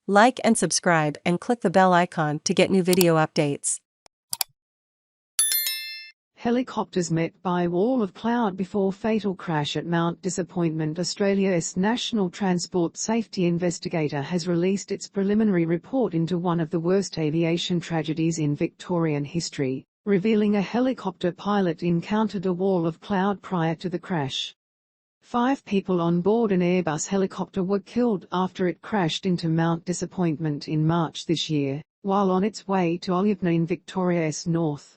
Like and subscribe and click the bell icon to get new video updates. Helicopters met by wall of cloud before fatal crash at Mount Disappointment. Australia's National Transport Safety Investigator has released its preliminary report into one of the worst aviation tragedies in Victorian history, revealing a helicopter pilot encountered a wall of cloud prior to the crash. 5 people on board an Airbus helicopter were killed after it crashed into Mount Disappointment in March this year, while on its way to Ulupna in Victoria's north.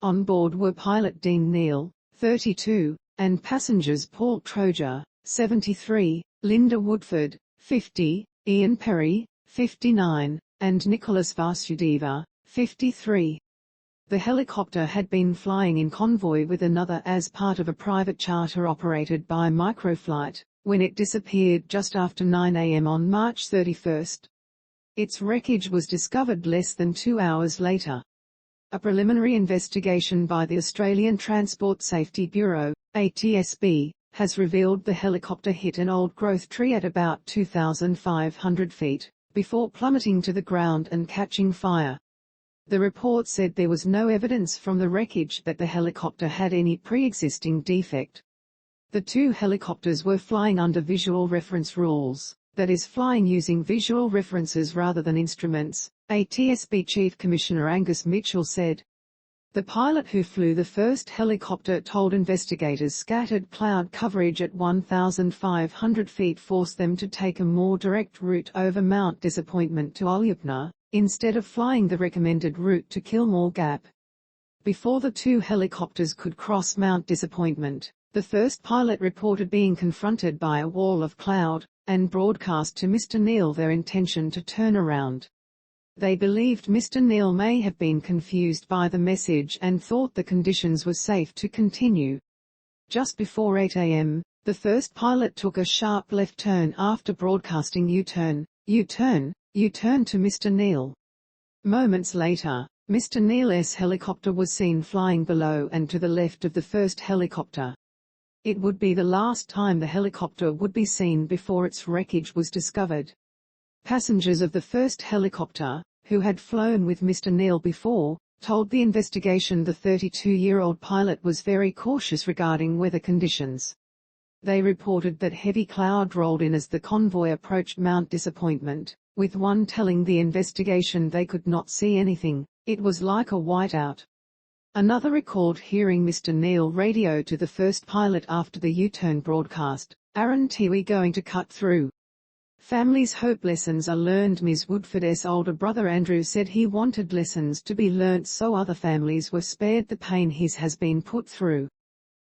On board were pilot Dean Neal, 32, and passengers Paul Troja, 73, Linda Woodford, 50, Ian Perry, 59, and Nicholas Vasudeva, 53. The helicopter had been flying in convoy with another as part of a private charter operated by Microflite, when it disappeared just after 9 a.m. on March 31. Its wreckage was discovered less than 2 hours later. A preliminary investigation by the Australian Transport Safety Bureau, ATSB, has revealed the helicopter hit an old-growth tree at about 2,500 feet, before plummeting to the ground and catching fire. The report said there was no evidence from the wreckage that the helicopter had any pre-existing defect. The 2 helicopters were flying under visual reference rules, that is flying using visual references rather than instruments, ATSB Chief Commissioner Angus Mitchell said. The pilot who flew the first helicopter told investigators scattered cloud coverage at 1,500 feet forced them to take a more direct route over Mount Disappointment to Ulupna, instead of flying the recommended route to Kilmore Gap. Before the 2 helicopters could cross Mount Disappointment, the first pilot reported being confronted by a wall of cloud, and broadcast to Mr Neal their intention to turn around. They believed Mr Neal may have been confused by the message and thought the conditions were safe to continue. Just before 8 a.m., the first pilot took a sharp left turn after broadcasting U-turn, U-turn, U-turn to Mr Neal. Moments later, Mr Neal's helicopter was seen flying below and to the left of the first helicopter. It would be the last time the helicopter would be seen before its wreckage was discovered. Passengers of the first helicopter, who had flown with Mr Neal before, told the investigation the 32-year-old pilot was very cautious regarding weather conditions. They reported that heavy cloud rolled in as the convoy approached Mount Disappointment, with one telling the investigation they could not see anything, it was like a whiteout. Another recalled hearing Mr Neal radio to the first pilot after the U-turn broadcast, "Aren't we going to cut through? Families hope lessons are learned." Ms Woodford's older brother Andrew said he wanted lessons to be learnt so other families were spared the pain his has been put through.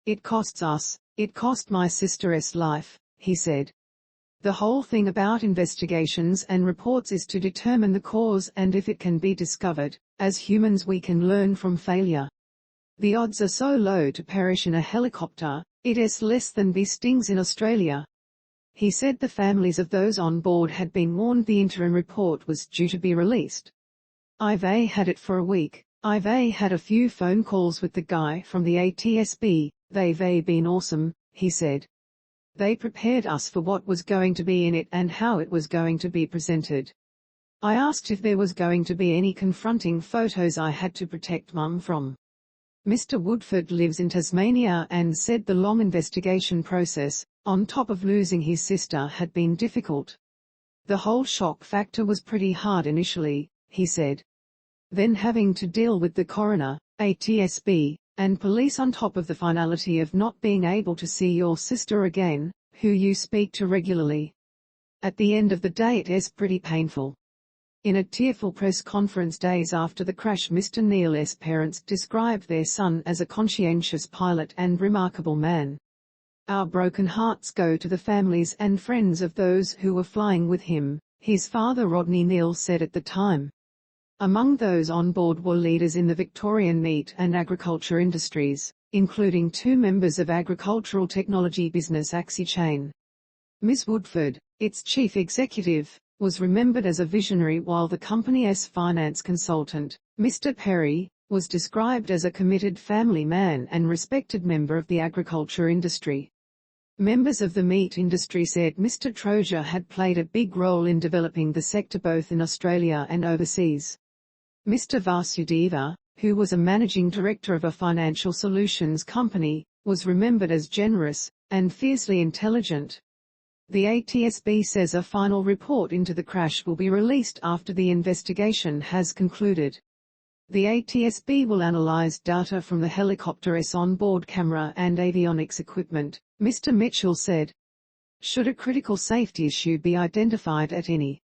"It costs us, it cost my sister's life," he said. "The whole thing about investigations and reports is to determine the cause, and if it can be discovered, as humans we can learn from failure. The odds are so low to perish in a helicopter, it is less than bee stings in Australia." He said the families of those on board had been warned the interim report was due to be released. "I've had it for a week, I've had a few phone calls with the guy from the ATSB, they've been awesome," he said. "They prepared us for what was going to be in it and how it was going to be presented. I asked if there was going to be any confronting photos I had to protect Mum from." Mr Woodford lives in Tasmania and said the long investigation process, on top of losing his sister, had been difficult. "The whole shock factor was pretty hard initially," he said. "Then having to deal with the coroner, ATSB, and police on top of the finality of not being able to see your sister again, who you speak to regularly. At the end of the day it is pretty painful." In a tearful press conference days after the crash, Mr Neal's parents described their son as a conscientious pilot and remarkable man. "Our broken hearts go to the families and friends of those who were flying with him," his father Rodney Neal said at the time. Among those on board were leaders in the Victorian meat and agriculture industries, including 2 members of agricultural technology business AxiChain. Ms Woodford, its chief executive, was remembered as a visionary, while the company's finance consultant, Mr Perry, was described as a committed family man and respected member of the agriculture industry. Members of the meat industry said Mr Troja had played a big role in developing the sector both in Australia and overseas. Mr Vasudeva, who was a managing director of a financial solutions company, was remembered as generous and fiercely intelligent. The ATSB says a final report into the crash will be released after the investigation has concluded. The ATSB will analyse data from the helicopter's onboard camera and avionics equipment, Mr Mitchell said. Should a critical safety issue be identified at any